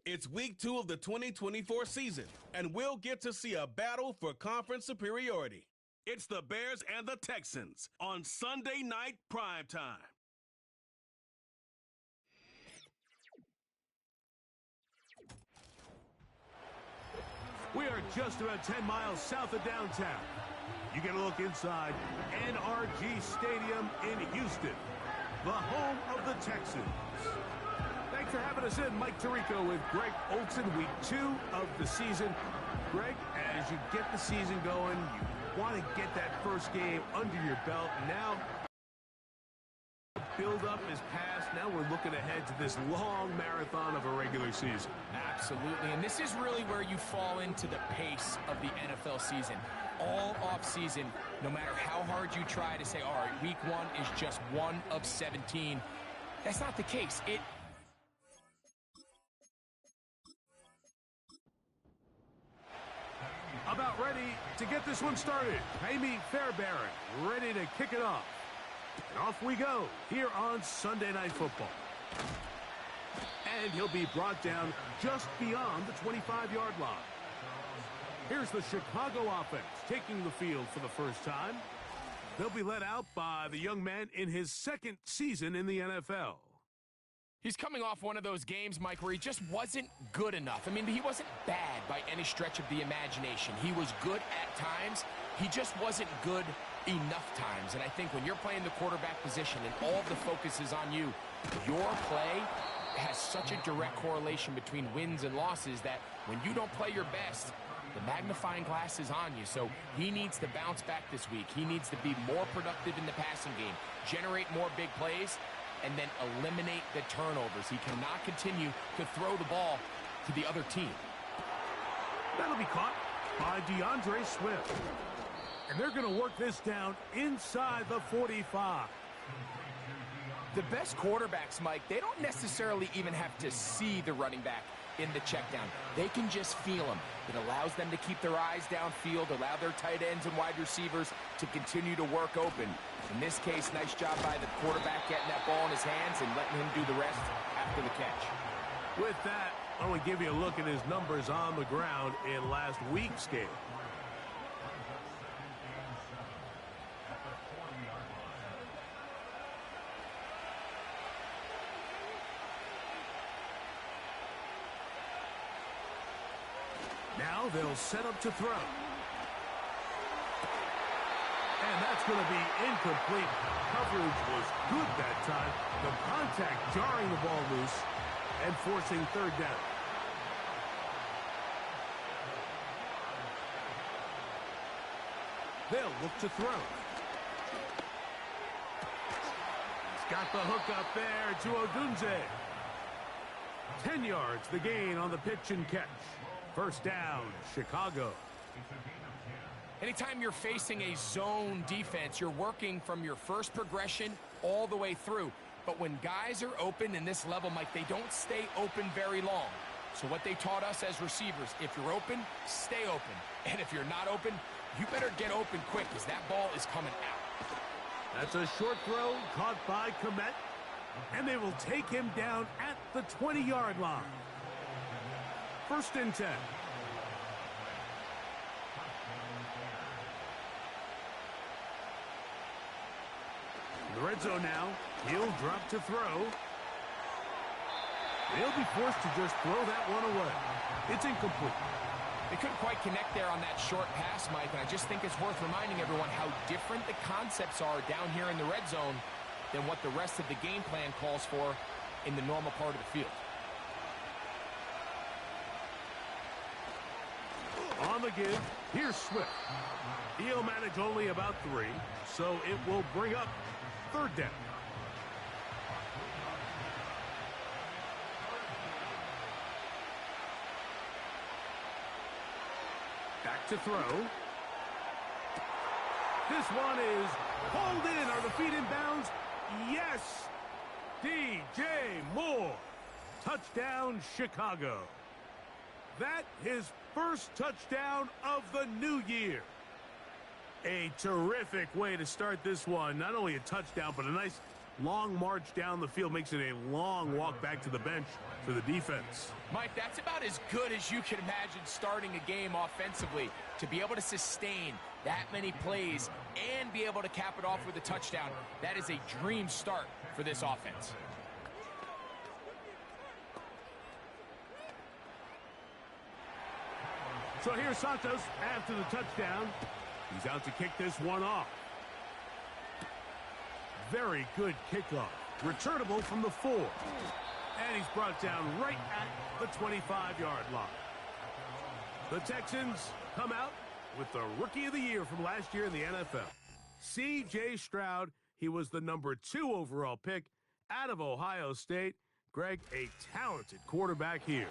It's week 2 of the 2024 season, and we'll get to see a battle for conference superiority. It's the Bears and the Texans on Sunday night primetime. We are just about 10 miles south of downtown. You get a look inside NRG Stadium in Houston, the home of the Texans. Thanks for having us in. Mike Tirico with Greg Olson, week 2 of the season. Greg, as you get the season going, you want to get that first game under your belt. Now, build-up is past. Now we're looking ahead to this long marathon of a regular season. Absolutely, and this is really where you fall into the pace of the NFL season. All off-season, no matter how hard you try to say, all right, week 1 is just 1 of 17. That's not the case. About ready to get this one started. Amy Fairbairn ready to kick it off. And off we go here on Sunday Night Football. And he'll be brought down just beyond the 25-yard line. Here's the Chicago offense taking the field for the first time. They'll be led out by the young man in his second season in the NFL. He's coming off one of those games, Mike, where he just wasn't good enough. I mean, he wasn't bad by any stretch of the imagination. He was good at times. He just wasn't good enough times. And I think when you're playing the quarterback position and all of the focus is on you, your play has such a direct correlation between wins and losses that when you don't play your best, the magnifying glass is on you. So he needs to bounce back this week. He needs to be more productive in the passing game, generate more big plays, and then eliminate the turnovers. He cannot continue to throw the ball to the other team. That'll be caught by DeAndre Swift. And they're going to work this down inside the 45. The best quarterbacks, Mike, they don't necessarily even have to see the running back in the check down. They can just feel him. It allows them to keep their eyes downfield, allow their tight ends and wide receivers to continue to work open. In this case, nice job by the quarterback getting that ball in his hands and letting him do the rest after the catch. With that, I want to give you a look at his numbers on the ground in last week's game. Now they'll set up to throw. And that's going to be incomplete. Coverage was good that time. The contact jarring the ball loose and forcing third down. They'll look to throw. He's got the hook up there to Odunze. 10 yards the gain on the pitch and catch. First down, Chicago. Anytime you're facing a zone defense, you're working from your first progression all the way through. But when guys are open in this level, Mike, they don't stay open very long. So what they taught us as receivers, if you're open, stay open. And if you're not open, you better get open quick because that ball is coming out. That's a short throw caught by Komet. And they will take him down at the 20-yard line. First and 10. In the red zone now, he'll drop to throw. They'll be forced to just throw that one away. It's incomplete. They couldn't quite connect there on that short pass, Mike, and I just think it's worth reminding everyone how different the concepts are down here in the red zone than what the rest of the game plan calls for in the normal part of the field. On the give, here's Swift. He'll manage only about 3, so it will bring up third down. Back to throw. This one is pulled in. Are the feet in bounds? Yes! DJ Moore. Touchdown, Chicago. That his first touchdown of the new year. A terrific way to start this one. Not only a touchdown, but a nice long march down the field makes it a long walk back to the bench for the defense. Mike, that's about as good as you can imagine starting a game offensively. To be able to sustain that many plays and be able to cap it off with a touchdown, that is a dream start for this offense. So here's Santos after the touchdown. He's out to kick this one off. Very good kickoff. Returnable from the 4. And he's brought down right at the 25-yard line. The Texans come out with the Rookie of the Year from last year in the NFL. C.J. Stroud, he was the number 2 overall pick out of Ohio State. Greg, a talented quarterback here.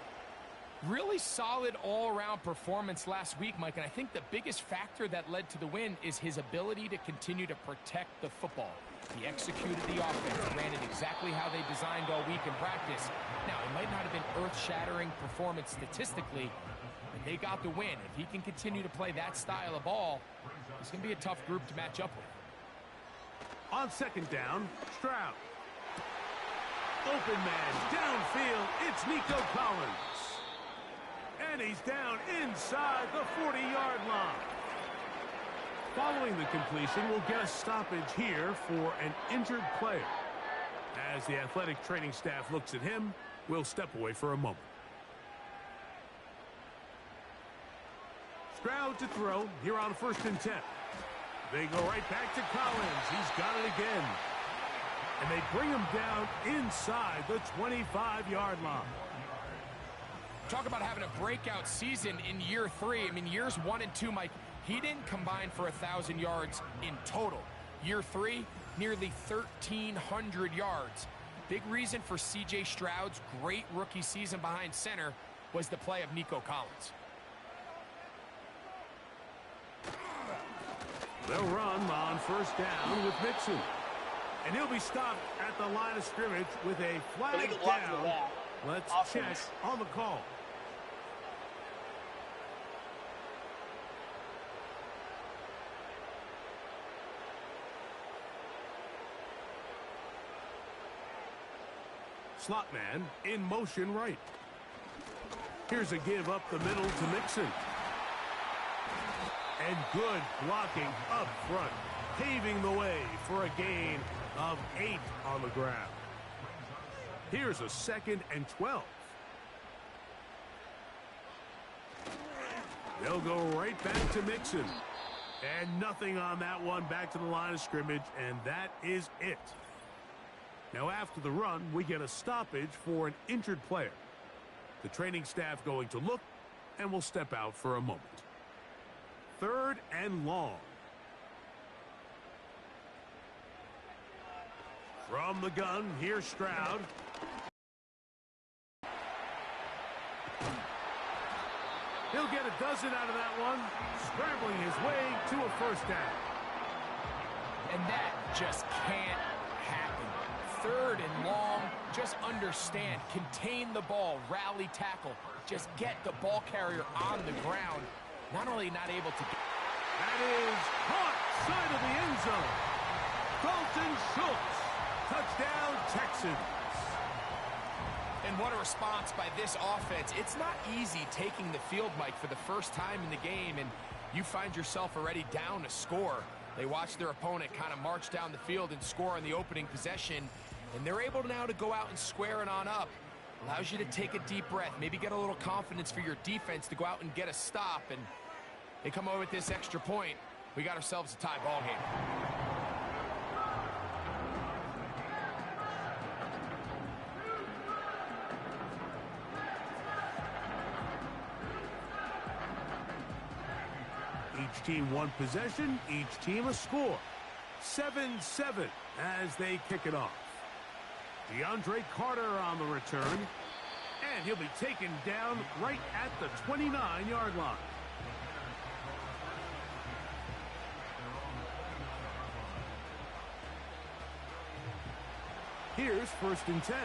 Really solid all-around performance last week, Mike, and I think the biggest factor that led to the win is his ability to continue to protect the football. He executed the offense, ran it exactly how they designed all week in practice. Now, it might not have been earth-shattering performance statistically, but they got the win. If he can continue to play that style of ball, it's going to be a tough group to match up with. On second down, Stroud. Open man, downfield, it's Nico Collins. And he's down inside the 40-yard line. Following the completion, we'll get a stoppage here for an injured player. As the athletic training staff looks at him, we'll step away for a moment. Stroud to throw here on 1st and 10. They go right back to Collins. He's got it again. And they bring him down inside the 25-yard line. Talk about having a breakout season in year 3. I mean, years 1 and 2, Mike, he didn't combine for 1,000 yards in total. Year 3, nearly 1,300 yards. Big reason for C.J. Stroud's great rookie season behind center was the play of Nico Collins. They'll run on 1st down with Mixon. And he'll be stopped at the line of scrimmage with a flag down. Let's check on the call. Slot man in motion right. Here's a give up the middle to Mixon. And good blocking up front, paving the way for a gain of 8 on the ground. Here's a 2nd and 12. They'll go right back to Mixon. And nothing on that one, back to the line of scrimmage, and that is it. Now after the run, we get a stoppage for an injured player. The training staff going to look, and we'll step out for a moment. 3rd and long. From the gun, here's Stroud. He'll get a dozen out of that one, scrambling his way to a 1st down. And that just can't happen. 3rd and long, just understand, contain the ball, rally tackle, just get the ball carrier on the ground. Not only not able to get... That is caught side of the end zone. Dalton Schultz, touchdown Texans. And what a response by this offense. It's not easy taking the field, Mike, for the first time in the game, and you find yourself already down a score. They watch their opponent kind of march down the field and score on the opening possession, and they're able now to go out and square it on up. Allows you to take a deep breath, maybe get a little confidence for your defense to go out and get a stop, and they come over with this extra point. We got ourselves a tie ball game. Each team one possession, each team a score. 7-7 as they kick it off. DeAndre Carter on the return. And he'll be taken down right at the 29-yard line. Here's 1st and 10.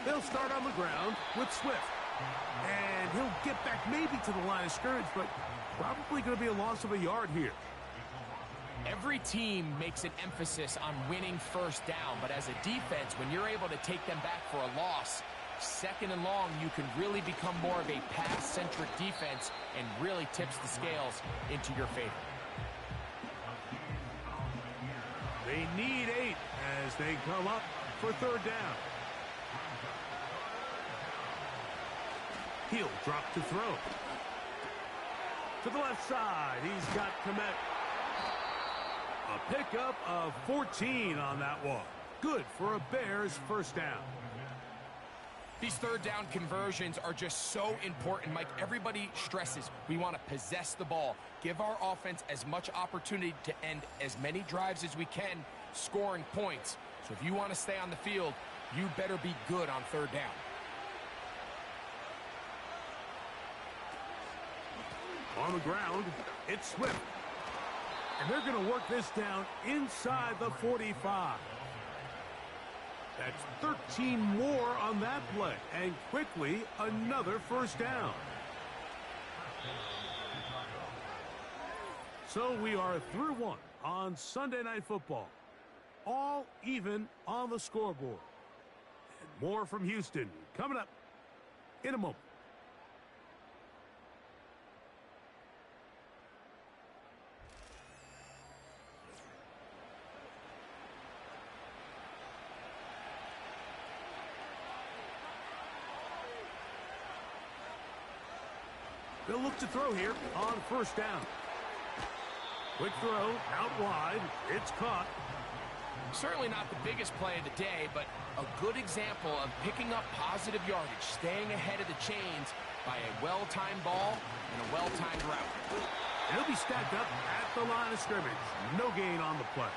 They'll start on the ground with Swift. And he'll get back maybe to the line of scrimmage, but probably going to be a loss of a yard here. Every team makes an emphasis on winning first down, but as a defense, when you're able to take them back for a loss, second and long, you can really become more of a pass-centric defense and really tips the scales into your favor. They need 8 as they come up for third down. He'll drop to throw. To the left side, he's got Komet. A pickup of 14 on that one. Good for a Bears first down. These third down conversions are just so important, Mike. Everybody stresses we want to possess the ball, give our offense as much opportunity to end as many drives as we can, scoring points. So if you want to stay on the field, you better be good on third down. On the ground, it's Swift. And they're going to work this down inside the 45. That's 13 more on that play. And quickly, another first down. So we are through one on Sunday Night Football. All even on the scoreboard. And more from Houston coming up in a moment. They'll look to throw here on first down. Quick throw out wide. It's caught. Certainly not the biggest play of the day, but a good example of picking up positive yardage, staying ahead of the chains by a well-timed ball and a well-timed route. He'll be stacked up at the line of scrimmage. No gain on the play.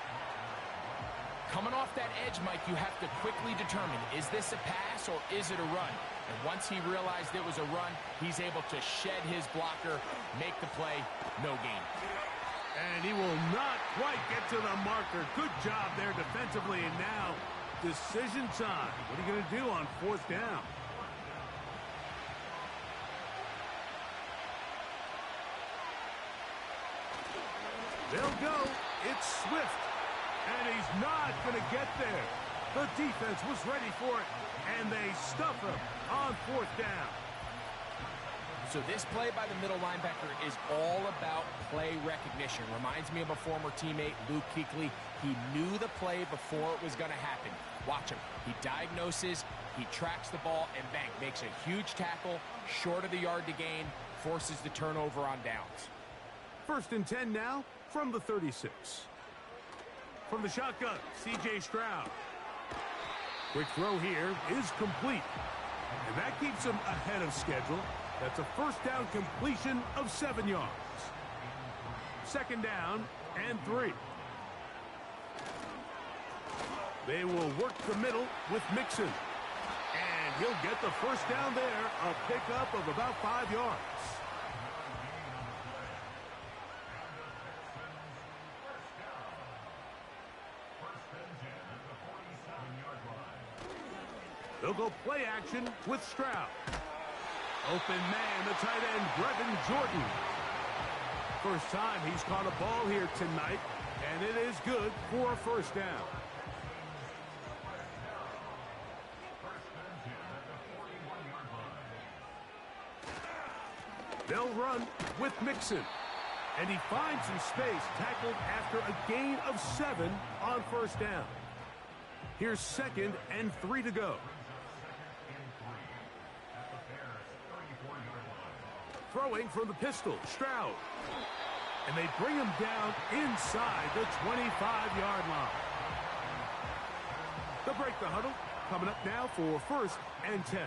Coming off that edge, Mike, you have to quickly determine, is this a pass or is it a run? And once he realized it was a run, he's able to shed his blocker, make the play, no gain. And he will not quite get to the marker. Good job there defensively, and now decision time. What are you going to do on fourth down? They'll go. It's Swift. And he's not going to get there. The defense was ready for it, and they stuff him on fourth down. So this play by the middle linebacker is all about play recognition. Reminds me of a former teammate, Luke Kuechly. He knew the play before it was going to happen. Watch him. He diagnoses, he tracks the ball, and bang, makes a huge tackle, short of the yard to gain, forces the turnover on downs. 1st and 10 now from the 36. From the shotgun, C.J. Stroud. Quick throw here is complete. And that keeps him ahead of schedule. That's a first down completion of 7 yards. 2nd down and 3. They will work the middle with Mixon. And he'll get the first down there, a pickup of about 5 yards. They'll go play action with Stroud. Open man, the tight end, Brevin Jordan. First time he's caught a ball here tonight, and it is good for a first down. They'll run with Mixon. And he finds some space, tackled after a gain of 7 on first down. Here's 2nd and 3 to go. Throwing from the pistol, Stroud. And they bring him down inside the 25-yard line. They'll break the huddle. Coming up now for 1st and 10.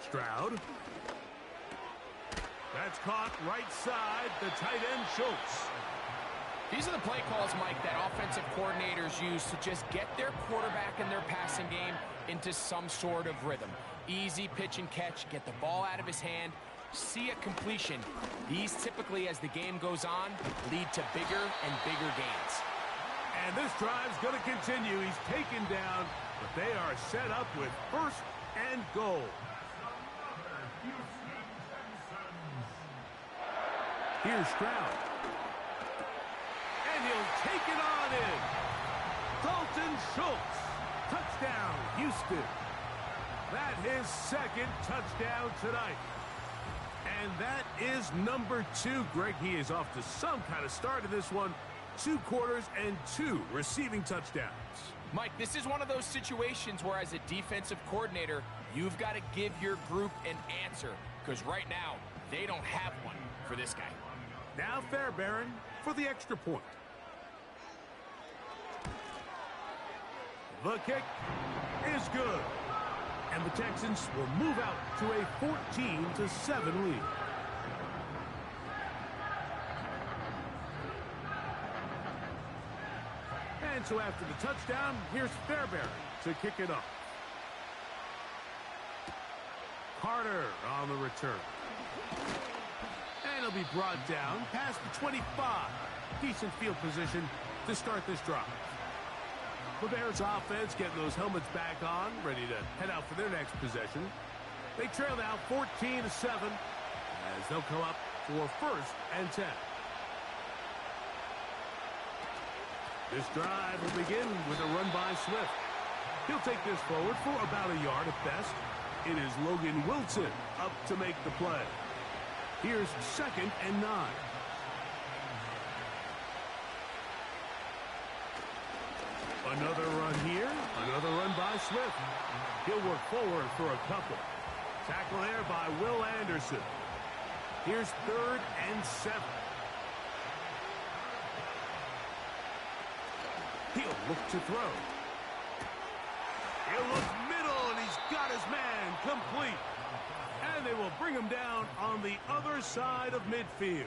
Stroud. That's caught right side, the tight end, Schultz. These are the play calls, Mike, that offensive coordinators use to just get their quarterback and their passing game into some sort of rhythm. Easy pitch and catch, get the ball out of his hand, see a completion. These typically, as the game goes on, lead to bigger and bigger gains. And this drive's going to continue. He's taken down, but they are set up with 1st and goal. Here's Stroud. And he'll take it on in. Dalton Schultz. Touchdown, Houston. That's his second touchdown tonight. And that is number 2. Greg, he is off to some kind of start in this one. 2 quarters and 2 receiving touchdowns. Mike, this is one of those situations where as a defensive coordinator, you've got to give your group an answer. Because right now, they don't have one for this guy. Now Fairbairn for the extra point. The kick is good. And the Texans will move out to a 14-7 lead. And so after the touchdown, here's Fairbairn to kick it off. Carter on the return. And he'll be brought down past the 25. Decent field position to start this drive. The Bears offense getting those helmets back on, ready to head out for their next possession. They trail now 14-7 as they'll come up for 1st and 10. This drive will begin with a run by Swift. He'll take this forward for about a yard at best. It is Logan Wilson up to make the play. Here's 2nd and 9. Another run here. Another run by Swift. He'll work forward for a couple. Tackle there by Will Anderson. Here's 3rd and 7. He'll look to throw. He'll look middle, and he's got his man complete. And they will bring him down on the other side of midfield.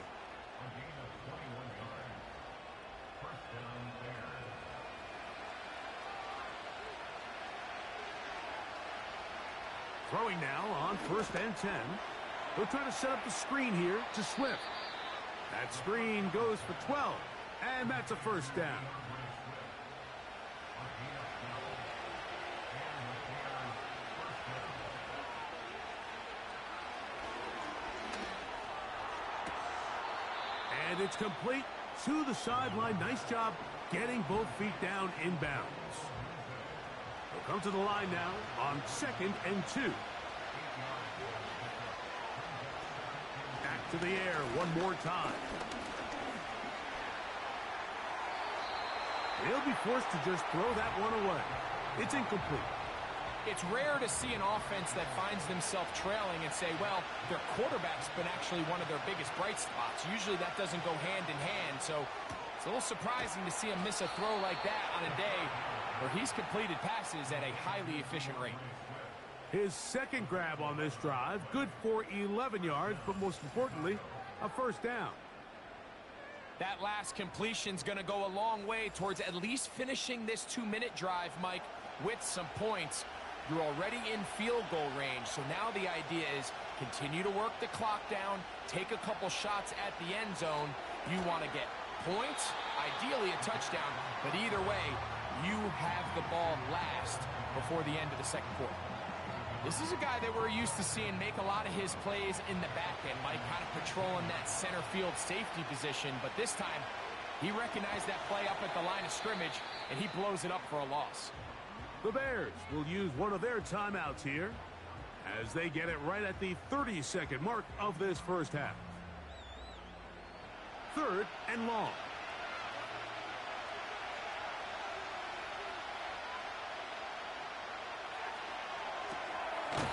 Throwing now on 1st and 10. They'll try to set up the screen here to Swift. That screen goes for 12, and that's a 1st down. And it's complete to the sideline. Nice job getting both feet down inbounds. They'll come to the line now on 2nd and 2. Back to the air one more time. He'll be forced to just throw that one away. It's incomplete. It's rare to see an offense that finds themselves trailing and say, well, their quarterback's been actually one of their biggest bright spots. Usually that doesn't go hand in hand, so it's a little surprising to see him miss a throw like that on a day where he's completed passes at a highly efficient rate. His 2nd grab on this drive, good for 11 yards, but most importantly, a 1st down. That last completion's going to go a long way towards at least finishing this 2-minute drive, Mike, with some points. You're already in field goal range, so now the idea is continue to work the clock down, take a couple shots at the end zone. You want to get points, ideally a touchdown, but either way, you have the ball last before the end of the 2nd quarter. This is a guy that we're used to seeing make a lot of his plays in the back end, Mike, kind of patrolling that center field safety position, but this time he recognized that play up at the line of scrimmage, and he blows it up for a loss. The Bears will use one of their timeouts here as they get it right at the 30-second mark of this 1st half. 3rd and long.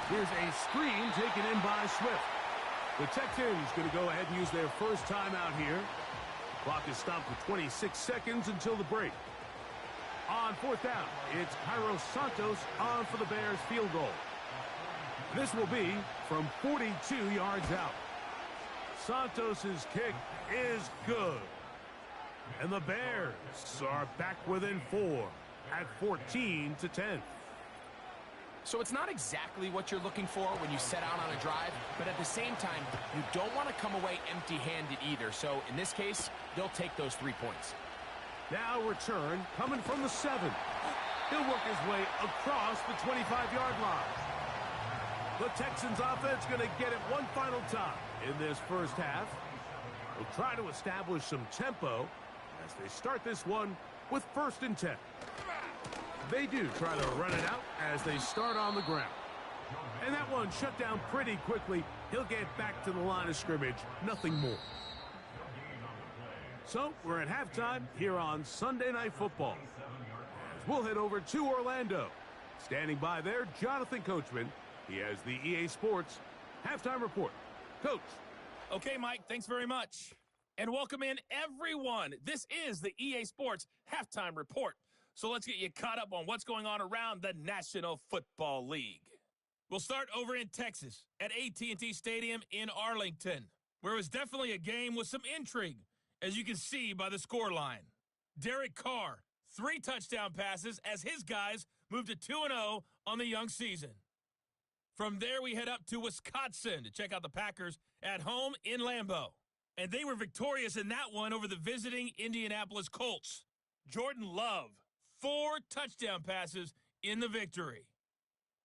Here's a screen taken in by Swift. The Texans going to go ahead and use their 1st timeout here. Clock is stopped for 26 seconds until the break. On 4th down, it's Cairo Santos on for the Bears field goal. This will be from 42 yards out. Santos's kick is good. And the Bears are back within 4 at 14-10. So it's not exactly what you're looking for when you set out on a drive, but at the same time, you don't want to come away empty-handed either. So in this case, they'll take those 3 points. Now return coming from the 7. He'll work his way across the 25-yard line. The Texans offense going to get it one final time in this first half. They'll try to establish some tempo as they start this one with 1st and 10. They do try to run it out as they start on the ground. And that one shut down pretty quickly. He'll get back to the line of scrimmage, nothing more. So we're at halftime here on Sunday Night Football. As we'll head over to Orlando. Standing by there, Jonathan Coachman. He has the EA Sports halftime report. Coach. Okay, Mike, thanks very much. And welcome in, everyone. This is the EA Sports halftime report. So let's get you caught up on what's going on around the National Football League. We'll start over in Texas at AT&T Stadium in Arlington, where it was definitely a game with some intrigue, as you can see by the scoreline. Derek Carr, 3 touchdown passes as his guys moved to 2-0 on the young season. From there, we head up to Wisconsin to check out the Packers at home in Lambeau. And they were victorious in that one over the visiting Indianapolis Colts. Jordan Love, 4 touchdown passes in the victory.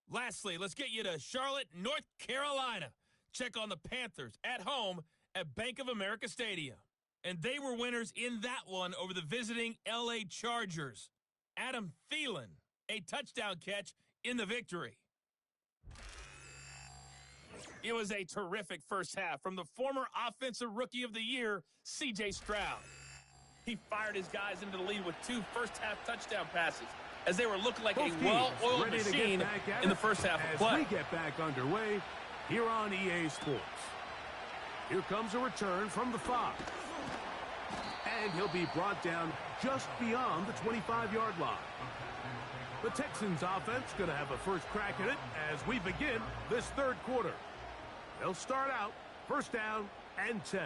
Lastly, let's get you to Charlotte, North Carolina. Check on the Panthers at home at Bank of America Stadium. And they were winners in that one over the visiting LA Chargers. Adam Thielen, a touchdown catch in the victory. It was a terrific first half from the former Offensive Rookie of the Year, C.J. Stroud. He fired his guys into the lead with 2 first-half touchdown passes as they were looking like a well-oiled machine in the first half of play. As we get back underway here on EA Sports. Here comes a return from the 5. And he'll be brought down just beyond the 25-yard line. The Texans offense going to have a first crack at it as we begin this third quarter. They'll start out 1st down and 10.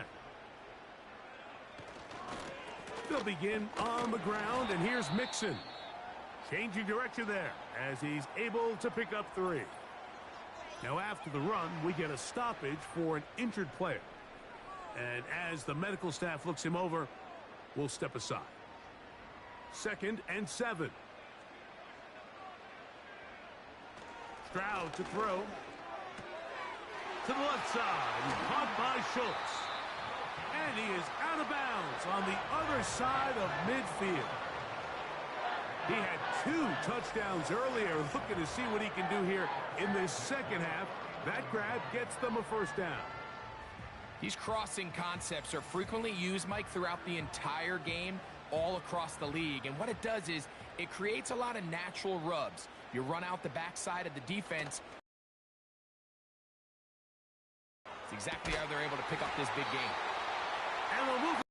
They'll begin on the ground, and here's Mixon. Changing direction there as he's able to pick up 3. Now after the run, we get a stoppage for an injured player. And as the medical staff looks him over, we'll step aside. 2nd and 7. Stroud to throw. To the left side, caught by Schultz. And he is out of bounds on the other side of midfield. He had 2 touchdowns earlier, looking to see what he can do here in this second half. That grab gets them a 1st down. These crossing concepts are frequently used, Mike, throughout the entire game, all across the league. And what it does is it creates a lot of natural rubs. You run out the backside of the defense. It's exactly how they're able to pick up this big game. And they'll move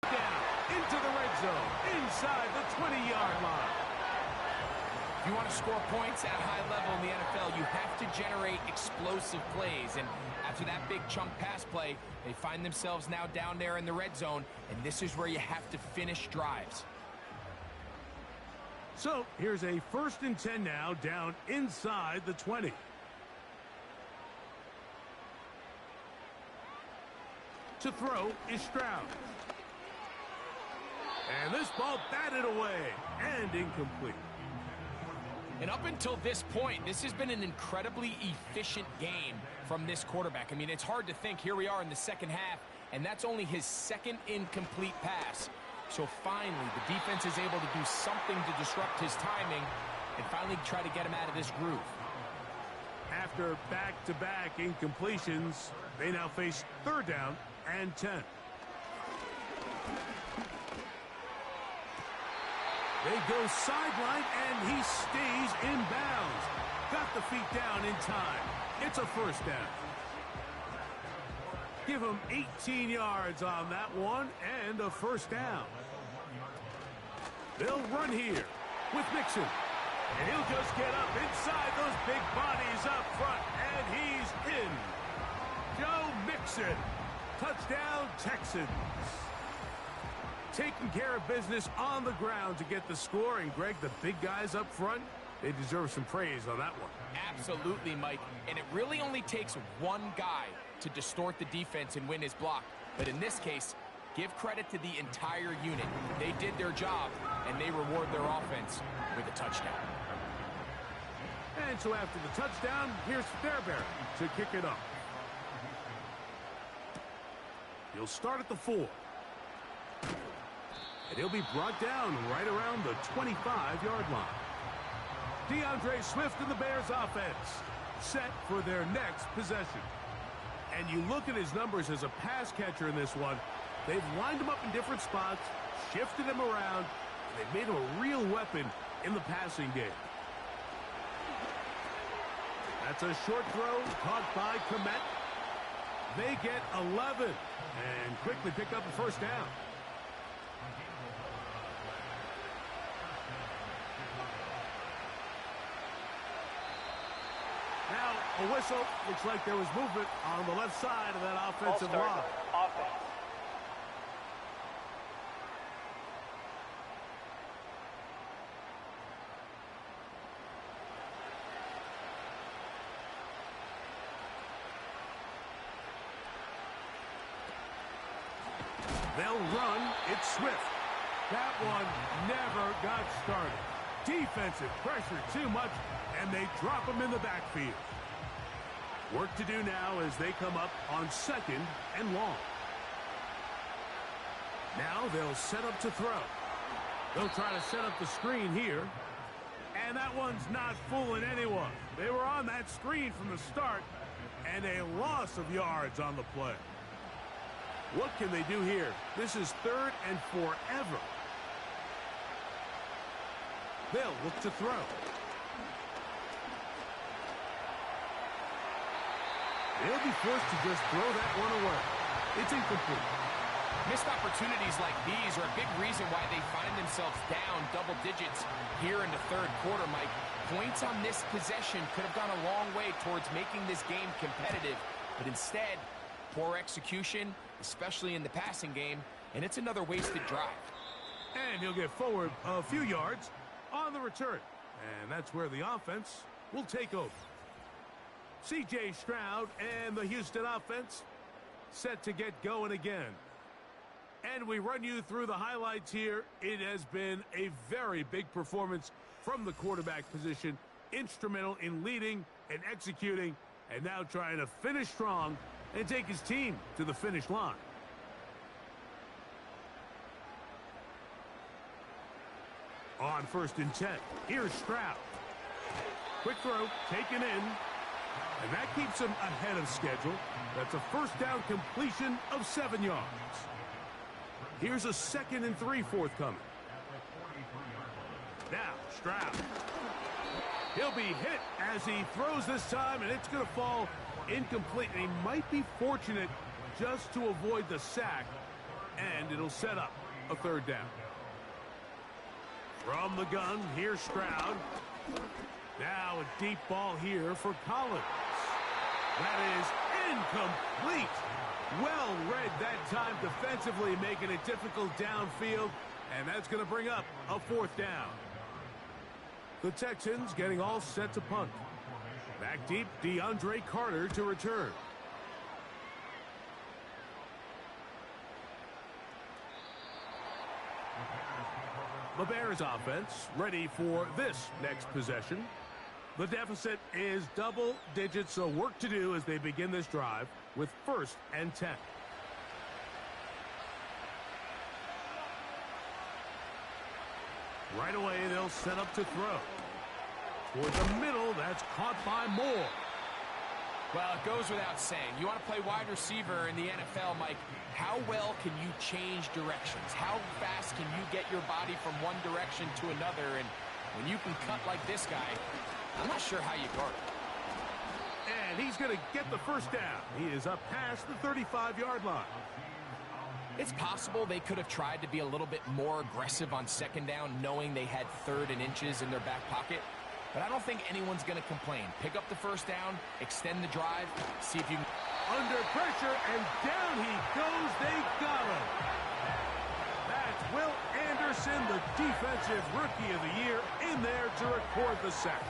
down into the red zone, inside the 20-yard line. If you want to score points at a high level in the NFL, you have to generate explosive plays. And after that big chunk pass play, they find themselves now down there in the red zone, and this is where you have to finish drives. So here's a 1st and 10 now, down inside the 20. To throw is Stroud. And this ball batted away and incomplete. And up until this point, this has been an incredibly efficient game from this quarterback. I mean, it's hard to think. Here we are in the second half, and that's only his 2nd incomplete pass. So finally, the defense is able to do something to disrupt his timing and finally try to get him out of this groove. After back-to-back incompletions, they now face 3rd down and 10. They go sideline, and he stays in bounds. Got the feet down in time. It's a 1st down. Give him 18 yards on that one and a 1st down. They'll run here with Mixon. And he'll just get up inside those big bodies up front, and he's in. Joe Mixon. Touchdown, Texans. Taking care of business on the ground to get the score. And, Greg, the big guys up front, they deserve some praise on that one. Absolutely, Mike. And it really only takes one guy to distort the defense and win his block. But in this case, give credit to the entire unit. They did their job, and they reward their offense with a touchdown. And so after the touchdown, here's Fairbairn to kick it off. He'll start at the 4. And he'll be brought down right around the 25-yard line. DeAndre Swift and the Bears offense set for their next possession. And you look at his numbers as a pass catcher in this one. They've lined him up in different spots, shifted him around, and they've made him a real weapon in the passing game. That's a short throw caught by Komet. They get 11 and quickly pick up a first down. Now, a whistle. Looks like there was movement on the left side of that offensive line. They'll run. It's Swift. That one never got started. Defensive pressure too much, and they drop him in the backfield. Work to do now as they come up on 2nd and long. Now they'll set up to throw. They'll try to set up the screen here. And that one's not fooling anyone. They were on that screen from the start, and a loss of yards on the play. What can they do here? This is 3rd and forever. They'll look to throw. They'll be forced to just throw that one away. It's incomplete. Missed opportunities like these are a big reason why they find themselves down double digits here in the 3rd quarter, Mike. Points on this possession could have gone a long way towards making this game competitive, but instead, poor execution, especially in the passing game, and it's another wasted drive. And he'll get forward a few yards on the return. And that's where the offense will take over. C.J. Stroud and the Houston offense set to get going again. And we run you through the highlights here. It has been a very big performance from the quarterback position. Instrumental in leading and executing, and now trying to finish strong and take his team to the finish line. On 1st and 10, here's Stroud. Quick throw, taken in, and that keeps him ahead of schedule. That's a first down completion of 7 yards. Here's a 2nd and 3 forthcoming. Now, Stroud. He'll be hit as he throws this time, and it's going to fall incomplete. And he might be fortunate just to avoid the sack, and it'll set up a 3rd down. From the gun, here's Stroud. Now a deep ball here for Collins. That is incomplete. Well read that time defensively, making it difficult downfield, and that's going to bring up a 4th down. The Texans getting all set to punt. Back deep, DeAndre Carter to return. The Bears offense ready for this next possession. The deficit is double digits, so work to do as they begin this drive with 1st and 10. Right away, they'll set up to throw. Toward the middle, that's caught by Moore. Well, it goes without saying. You want to play wide receiver in the NFL, Mike, how well can you change directions? How fast can you get your body from one direction to another? And when you can cut like this guy, I'm not sure how you guard it. And he's going to get the first down. He is up past the 35-yard line. It's possible they could have tried to be a little bit more aggressive on 2nd down, knowing they had 3rd and inches in their back pocket. But I don't think anyone's going to complain. Pick up the first down, extend the drive, see if you can. Under pressure, and down he goes. They got him. That's Will Anderson, the defensive rookie of the year, in there to record the sack.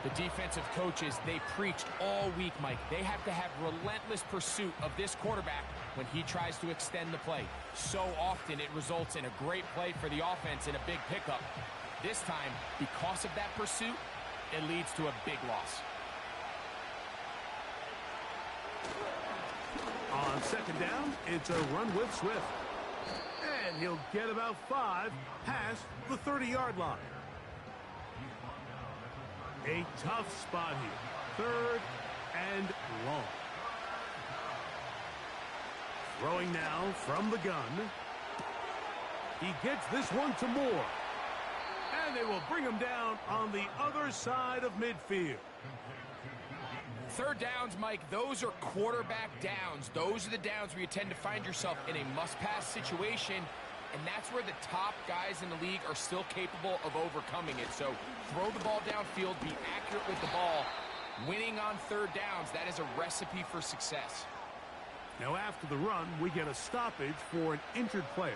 The defensive coaches, they preached all week, Mike. They have to have relentless pursuit of this quarterback when he tries to extend the play. So often it results in a great play for the offense and a big pickup. This time, because of that pursuit, it leads to a big loss. On second down, it's a run with Swift. And he'll get about 5 past the 30-yard line. A tough spot here. 3rd and long. Throwing now from the gun. He gets this one to Moore. And they will bring him down on the other side of midfield. 3rd downs, Mike, those are quarterback downs. Those are the downs where you tend to find yourself in a must-pass situation, and that's where the top guys in the league are still capable of overcoming it. So throw the ball downfield, be accurate with the ball. Winning on 3rd downs, that is a recipe for success. Now after the run, we get a stoppage for an injured player.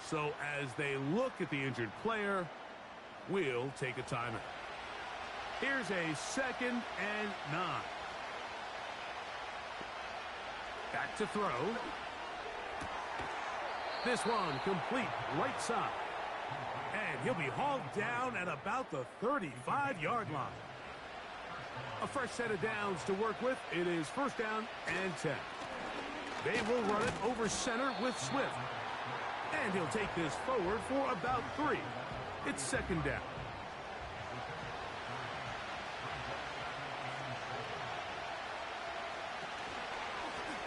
So as they look at the injured player, we'll take a timeout. Here's a 2nd and 9. Back to throw. This one complete right side. And he'll be hauled down at about the 35-yard line. A fresh set of downs to work with. It is 1st down and 10. They will run it over center with Swift. And he'll take this forward for about 3. It's 2nd down.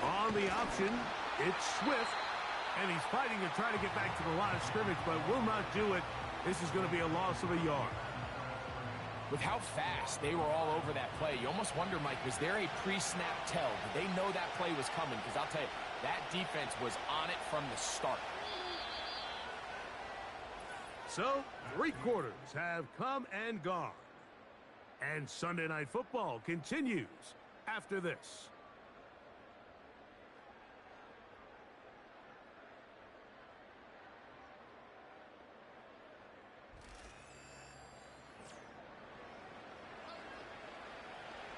On the option, it's Swift. And he's fighting to try to get back to the line of scrimmage, but will not do it. This is going to be a loss of a yard. With how fast they were all over that play, you almost wonder, Mike, was there a pre-snap tell? Did they know that play was coming? Because I'll tell you, that defense was on it from the start. So, 3 quarters have come and gone. And Sunday Night Football continues after this.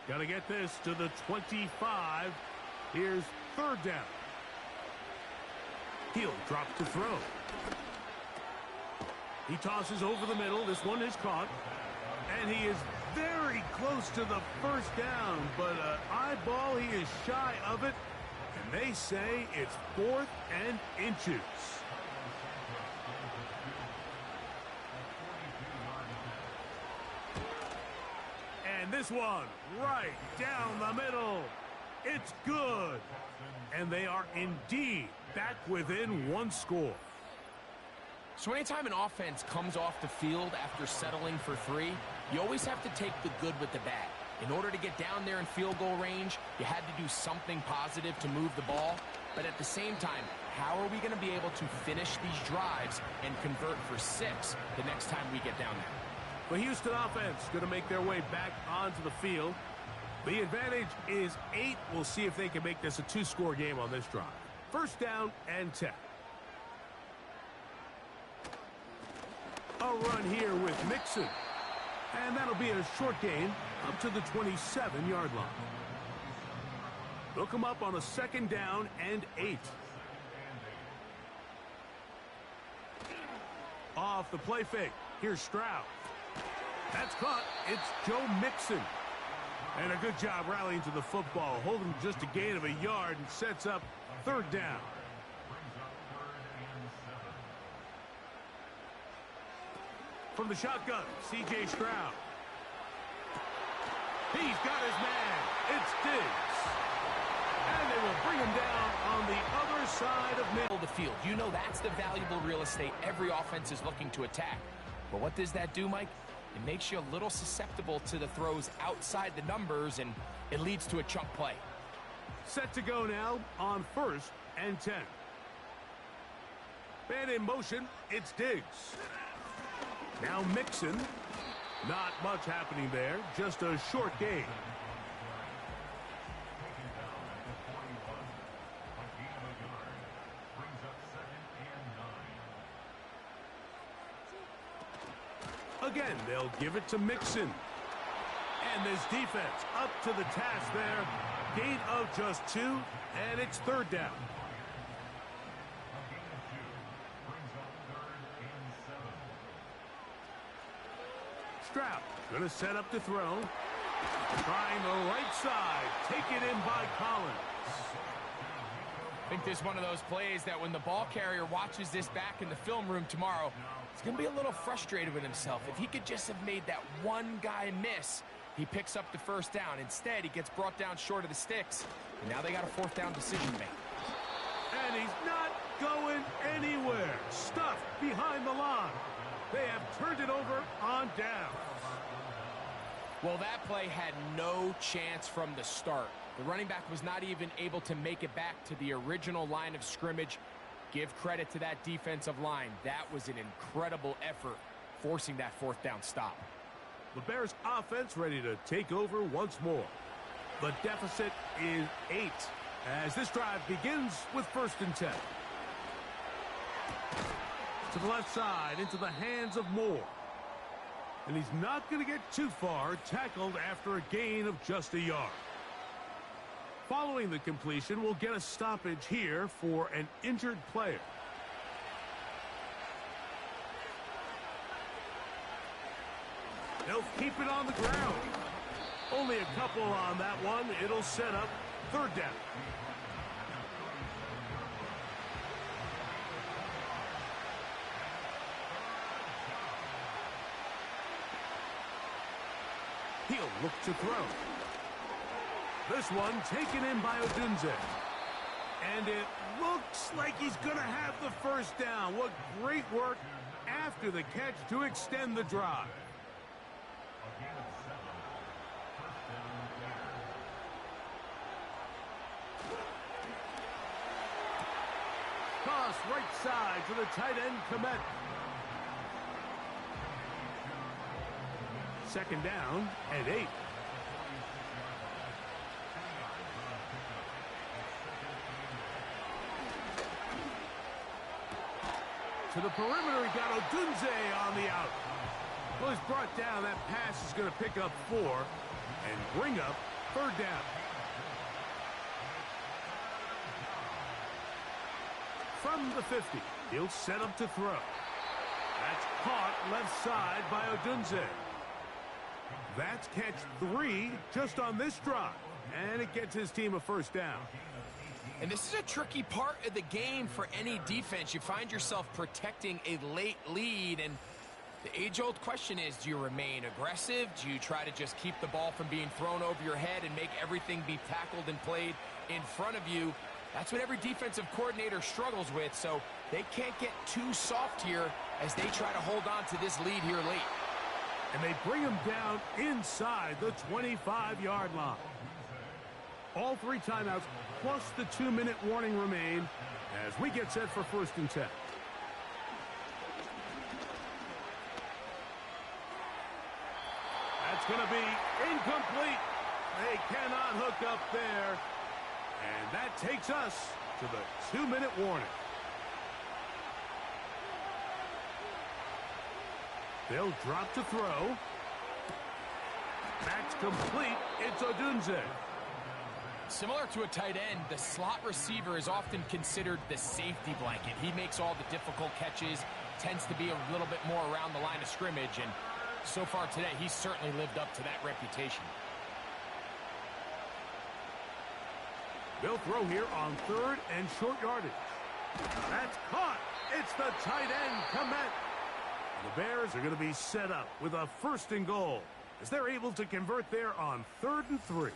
Got to get this to the 25. Here's 3rd down. He'll drop to throw. He tosses over the middle. This one is caught. And he is very close to the 1st down. But eyeball, he is shy of it. And they say it's 4th and inches. And this one right down the middle. It's good. And they are indeed back within 1 score. So anytime an offense comes off the field after settling for 3, you always have to take the good with the bad. In order to get down there in field goal range, you had to do something positive to move the ball. But at the same time, how are we going to be able to finish these drives and convert for 6 the next time we get down there? The Houston offense going to make their way back onto the field. The advantage is 8. We'll see if they can make this a 2-score game on this drive. 1st down and 10. A run here with Mixon. And that'll be a short gain up to the 27-yard line. They'll come up on a 2nd down and 8. Off the play fake. Here's Stroud. That's caught. It's Joe Mixon. And a good job rallying to the football, holding just a gain of a yard and sets up 3rd down. From the shotgun, C.J. Stroud. He's got his man. It's Diggs. And they will bring him down on the other side of middle The field. You know that's the valuable real estate every offense is looking to attack. But what does that do, Mike? It makes you a little susceptible to the throws outside the numbers, and it leads to a chunk play. Set to go now on 1st and 10. And in motion, it's Diggs. Now Mixon. Not much happening there. Just a short gain. Again, they'll give it to Mixon. And this defense up to the task there. Gain of just 2, and it's 3rd down. Stroud going to set up to throw. Trying the right side. Taken in by Collins. I think this is one of those plays that when the ball carrier watches this back in the film room tomorrow, he's going to be a little frustrated with himself. If he could just have made that one guy miss, he picks up the first down. Instead, he gets brought down short of the sticks, and now they got a fourth down decision to make. And he's not going anywhere. Stuffed behind the line. They have turned it over on down. Well, that play had no chance from the start. The running back was not even able to make it back to the original line of scrimmage. Give credit to that defensive line. That was an incredible effort, forcing that fourth down stop. The Bears offense ready to take over once more. The deficit is 8 as this drive begins with 1st and 10. To the left side, into the hands of Moore. And he's not going to get too far, tackled after a gain of just a yard. Following the completion, we'll get a stoppage here for an injured player. They'll keep it on the ground. Only a couple on that one. It'll set up 3rd down. He'll look to throw. This one taken in by Odunze. And it looks like he's going to have the first down. What great work after the catch to extend the drive. Toss right side to the tight end, Komet. 2nd down and 8. To the perimeter, he got Odunze on the out. Well, he's brought down. That pass is going to pick up 4 and bring up 3rd down. From the 50, he'll set up to throw. That's caught left side by Odunze. That's catch 3 just on this drive, and it gets his team a first down. And this is a tricky part of the game for any defense. You find yourself protecting a late lead, and the age-old question is, do you remain aggressive? Do you try to just keep the ball from being thrown over your head and make everything be tackled and played in front of you? That's what every defensive coordinator struggles with, so they can't get too soft here as they try to hold on to this lead here late. And they bring him down inside the 25-yard line. All 3 timeouts plus the 2-minute warning remain as we get set for 1st and 10. That's going to be incomplete. They cannot hook up there. And that takes us to the 2-minute warning. They'll drop to throw. That's complete. It's Odunze. Similar to a tight end, the slot receiver is often considered the safety blanket. He makes all the difficult catches, tends to be a little bit more around the line of scrimmage, and so far today, he's certainly lived up to that reputation. They'll throw here on 3rd and short yardage. That's caught. It's the tight end, Komet. The Bears are going to be set up with a 1st and goal as they're able to convert there on 3rd and 3.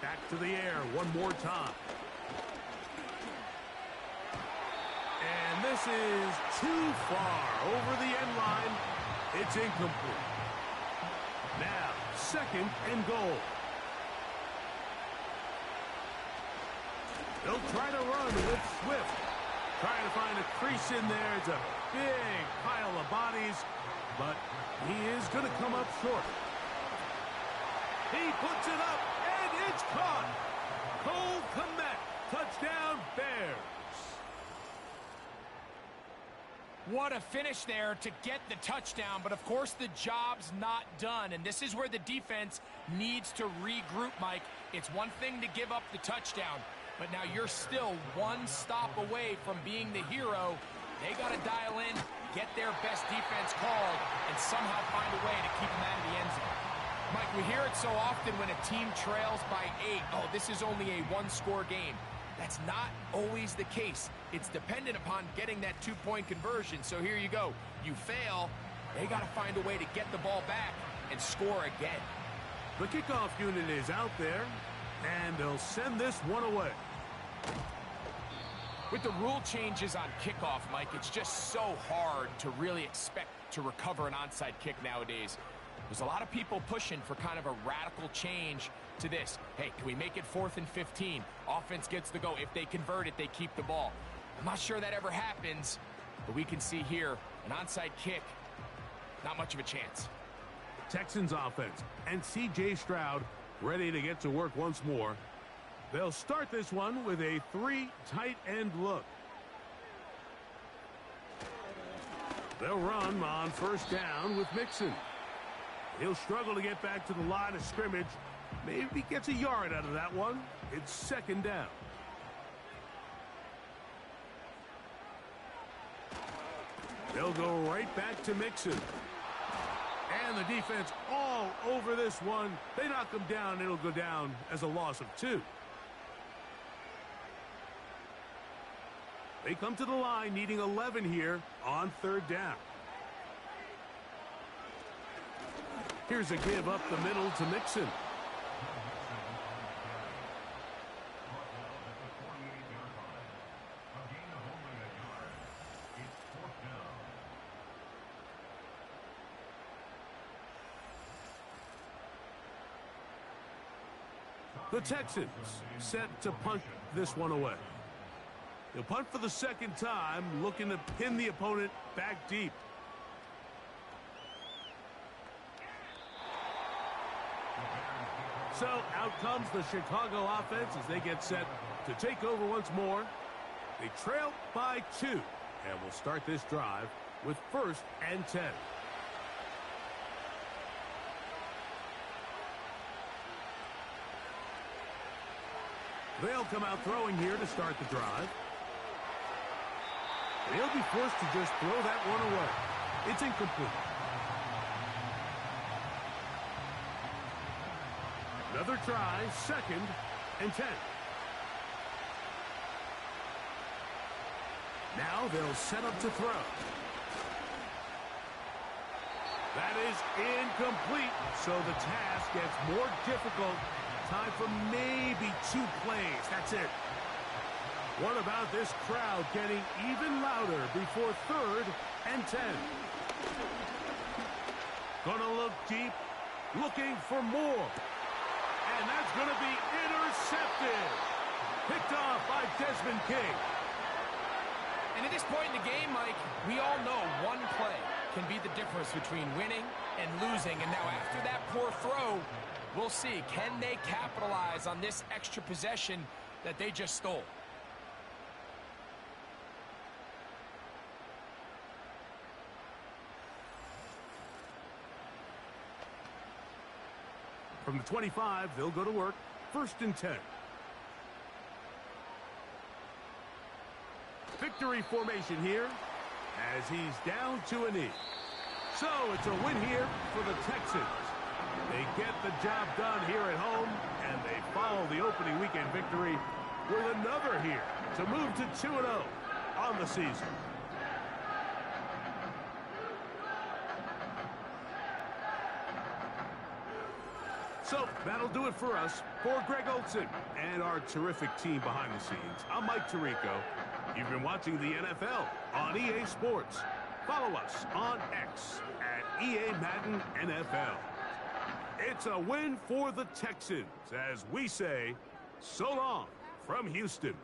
Back to the air one more time. And this is too far over the end line. It's incomplete. Now, 2nd and goal. They'll try to run with Swift. Trying to find a crease in there. It's a big pile of bodies, but he is going to come up short. He puts it up, and it's caught. Cole Komet, touchdown Bears. What a finish there to get the touchdown, but of course the job's not done, and this is where the defense needs to regroup, Mike. It's one thing to give up the touchdown, but now you're still one stop away from being the hero. They got to dial in, get their best defense called, and somehow find a way to keep them out of the end zone. Mike, we hear it so often when a team trails by 8. Oh, this is only a one-score game. That's not always the case. It's dependent upon getting that two-point conversion. So here you go. You fail, they got to find a way to get the ball back and score again. The kickoff unit is out there, and they'll send this one away. With the rule changes on kickoff, Mike, it's just so hard to really expect to recover an onside kick nowadays. There's a lot of people pushing for kind of a radical change to this. Hey, can we make it 4th and 15? Offense gets the go. If they convert it, they keep the ball. I'm not sure that ever happens, but we can see here an onside kick, not much of a chance. Texans offense and C.J. Stroud ready to get to work once more. They'll start this one with a 3 tight end look. They'll run on first down with Mixon. He'll struggle to get back to the line of scrimmage. Maybe gets a yard out of that one. It's second down. They'll go right back to Mixon. And the defense all over this one. They knock him down. It'll go down as a loss of 2. They come to the line needing 11 here on third down. Here's a give up the middle to Mixon. The Texans set to punt this one away. He'll punt for the second time, looking to pin the opponent back deep. So out comes the Chicago offense as they get set to take over once more. They trail by 2 and will start this drive with 1st and 10. They'll come out throwing here to start the drive. They'll be forced to just throw that one away. It's incomplete. Another try, 2nd and 10. Now they'll set up to throw. That is incomplete, so the task gets more difficult. Time for maybe 2 plays. That's it. What about this crowd getting even louder before 3rd and 10? Gonna look deep, looking for more. And that's going to be intercepted. Picked off by Desmond King. And at this point in the game, Mike, we all know one play can be the difference between winning and losing. And now after that poor throw, we'll see. Can they capitalize on this extra possession that they just stole? From the 25, they'll go to work. 1st and 10. Victory formation here as he's down to a knee. So it's a win here for the Texans. They get the job done here at home, and they follow the opening weekend victory with another here to move to 2-0 on the season. So that'll do it for us. For Greg Olson and our terrific team behind the scenes, I'm Mike Tirico. You've been watching the NFL on EA Sports. Follow us on X at EA Madden NFL. It's a win for the Texans as we say so long from Houston.